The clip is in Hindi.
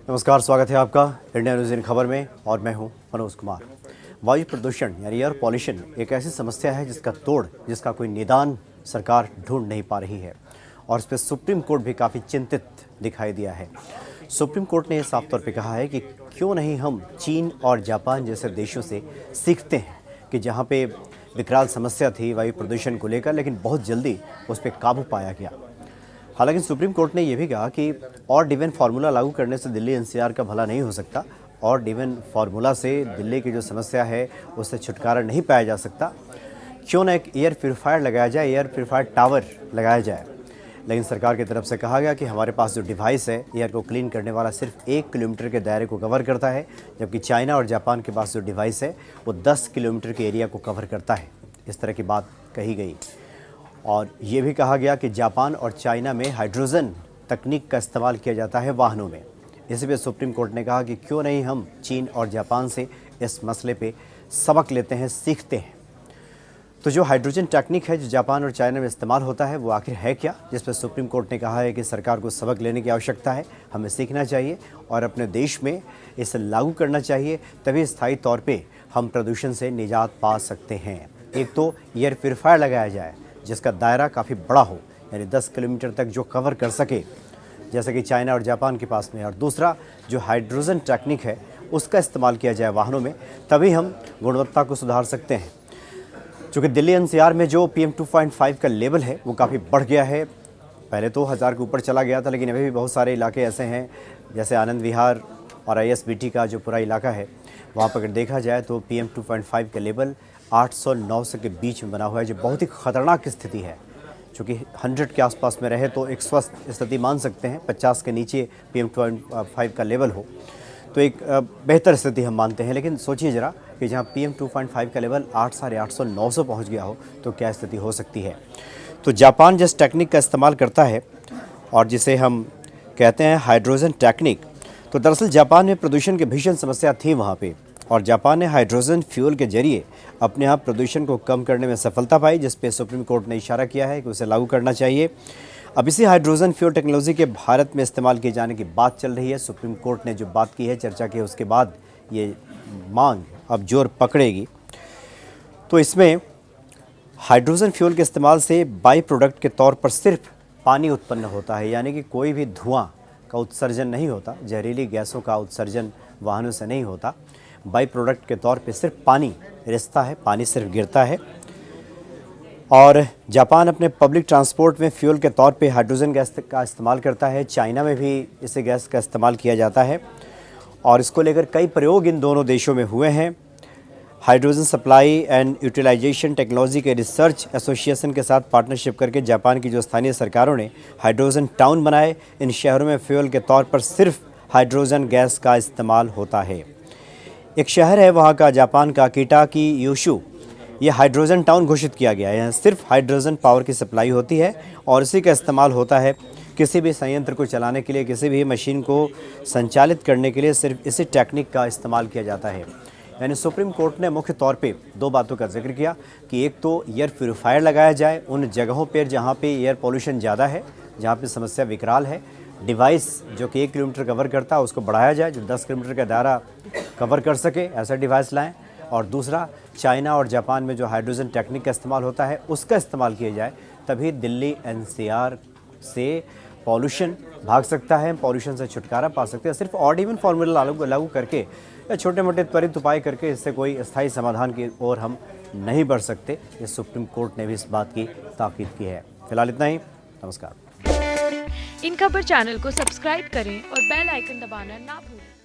नमस्कार, स्वागत है आपका इंडिया न्यूज़ इन खबर में और मैं हूं मनोज कुमार। वायु प्रदूषण यानी एयर पॉल्यूशन एक ऐसी समस्या है जिसका कोई निदान सरकार ढूंढ नहीं पा रही है और इस पर सुप्रीम कोर्ट भी काफ़ी चिंतित दिखाई दिया है। सुप्रीम कोर्ट ने साफ तौर पे कहा है कि क्यों नहीं हम चीन और जापान जैसे देशों से सीखते हैं कि जहाँ पे विकराल समस्या थी वायु प्रदूषण को लेकर, लेकिन बहुत जल्दी उस पर काबू पाया गया। हालांकि सुप्रीम कोर्ट ने यह भी कहा कि और डिवन फार्मूला लागू करने से दिल्ली एनसीआर का भला नहीं हो सकता और डिवन फार्मूला से दिल्ली की जो समस्या है उससे छुटकारा नहीं पाया जा सकता। क्यों ना एक एयर प्योरीफायर लगाया जाए, एयर प्योरीफायर टावर लगाया जाए। लेकिन सरकार की तरफ से कहा गया कि हमारे पास जो डिवाइस है एयर को क्लीन करने वाला सिर्फ 1 किलोमीटर के दायरे को कवर करता है, जबकि चाइना और जापान के पास जो डिवाइस है वो 10 किलोमीटर के एरिया को कवर करता है। इस तरह की बात कही गई और ये भी कहा गया कि जापान और चाइना में हाइड्रोजन तकनीक का इस्तेमाल किया जाता है वाहनों में। इसी पे सुप्रीम कोर्ट ने कहा कि क्यों नहीं हम चीन और जापान से इस मसले पे सबक लेते हैं, सीखते हैं। तो जो हाइड्रोजन टेक्निक है जो जापान और चाइना में इस्तेमाल होता है वो आखिर है क्या, जिस पर सुप्रीम कोर्ट ने कहा है कि सरकार को सबक लेने की आवश्यकता है, हमें सीखना चाहिए और अपने देश में इसे लागू करना चाहिए, तभी स्थायी तौर पे हम प्रदूषण से निजात पा सकते हैं। एक तो एयर प्योरीफायर लगाया जाए जिसका दायरा काफ़ी बड़ा हो, यानी 10 किलोमीटर तक जो कवर कर सके, जैसे कि चाइना और जापान के पास में। और दूसरा जो हाइड्रोजन टेक्निक है उसका इस्तेमाल किया जाए वाहनों में, तभी हम गुणवत्ता को सुधार सकते हैं। चूँकि दिल्ली एनसीआर में जो PM 2.5 का लेवल है वो काफ़ी बढ़ गया है। पहले तो 1000 के ऊपर चला गया था, लेकिन अभी भी बहुत सारे इलाके ऐसे हैं जैसे आनंद विहार और ISBT का जो पूरा इलाका है वहाँ पर अगर देखा जाए तो PM 2.5 का लेवल 800-900 के बीच में बना हुआ है, जो बहुत ही ख़तरनाक स्थिति है। चूँकि 100 के आसपास में रहे तो एक स्वस्थ स्थिति मान सकते हैं, 50 के नीचे PM 2.5 का लेवल हो तो एक बेहतर स्थिति हम मानते हैं। लेकिन सोचिए ज़रा कि जहाँ PM 2.5 का लेवल 800, 850, 900 पहुँच गया हो तो क्या स्थिति हो सकती है। तो जापान जिस टेक्निक का इस्तेमाल करता है और जिसे हम कहते हैं हाइड्रोजन टेक्निक, तो दरअसल जापान में प्रदूषण की भीषण समस्या थी वहाँ पे और जापान ने हाइड्रोजन फ्यूल के जरिए अपने आप प्रदूषण को कम करने में सफलता पाई, जिस पे सुप्रीम कोर्ट ने इशारा किया है कि उसे लागू करना चाहिए। अब इसी हाइड्रोजन फ्यूल टेक्नोलॉजी के भारत में इस्तेमाल किए जाने की बात चल रही है। सुप्रीम कोर्ट ने जो बात की है, चर्चा की है, उसके बाद ये मांग अब जोर पकड़ेगी। तो इसमें हाइड्रोजन फ्यूल के इस्तेमाल से बाई प्रोडक्ट के तौर पर सिर्फ पानी उत्पन्न होता है, यानी कि कोई भी धुआं का उत्सर्जन नहीं होता, जहरीली गैसों का उत्सर्जन वाहनों से नहीं होता। बाई प्रोडक्ट के तौर पे सिर्फ पानी रिसता है, पानी सिर्फ गिरता है। और जापान अपने पब्लिक ट्रांसपोर्ट में फ्यूल के तौर पे हाइड्रोजन गैस का इस्तेमाल करता है। चाइना में भी इसे गैस का इस्तेमाल किया जाता है और इसको लेकर कई प्रयोग इन दोनों देशों में हुए हैं। Hydrogen supply and utilization technology के रिसर्च एसोसिएशन के साथ पार्टनरशिप करके जापान की जो स्थानीय सरकारों ने हाइड्रोजन टाउन बनाए, इन शहरों में फ्यूल के तौर पर सिर्फ हाइड्रोजन गैस का इस्तेमाल होता है। एक शहर है वहाँ का, जापान का किटाकी यूशु, ये हाइड्रोजन टाउन घोषित किया गया है। यहाँ सिर्फ हाइड्रोजन पावर की सप्लाई होती है और इसी का इस्तेमाल होता है किसी भी संयंत्र को चलाने के लिए, किसी भी मशीन को संचालित करने के लिए सिर्फ इसी टेक्निक का इस्तेमाल किया जाता है। यानी सुप्रीम कोर्ट ने मुख्य तौर पे दो बातों का जिक्र किया कि एक तो एयर प्योरीफायर लगाया जाए उन जगहों पर जहाँ पे एयर पॉल्यूशन ज़्यादा है, जहाँ पे समस्या विकराल है। डिवाइस जो कि 1 किलोमीटर कवर करता है उसको बढ़ाया जाए, जो 10 किलोमीटर का दायरा कवर कर सके, ऐसा डिवाइस लाएं। और दूसरा, चाइना और जापान में जो हाइड्रोजन टेक्निक का इस्तेमाल होता है उसका इस्तेमाल किया जाए, तभी दिल्ली एनसीआर से पॉल्यूशन भाग सकता है, पॉल्यूशन से छुटकारा पा सकते हैं। सिर्फ ऑड इवन फार्मूला लागू करके या छोटे मोटे त्वरित उपाय करके इससे कोई स्थायी समाधान की ओर हम नहीं बढ़ सकते। ये सुप्रीम कोर्ट ने भी इस बात की ताकीद की है। फिलहाल इतना ही, नमस्कार। इन खबर चैनल को सब्सक्राइब करें और बेल आइकन दबाना ना भूलें।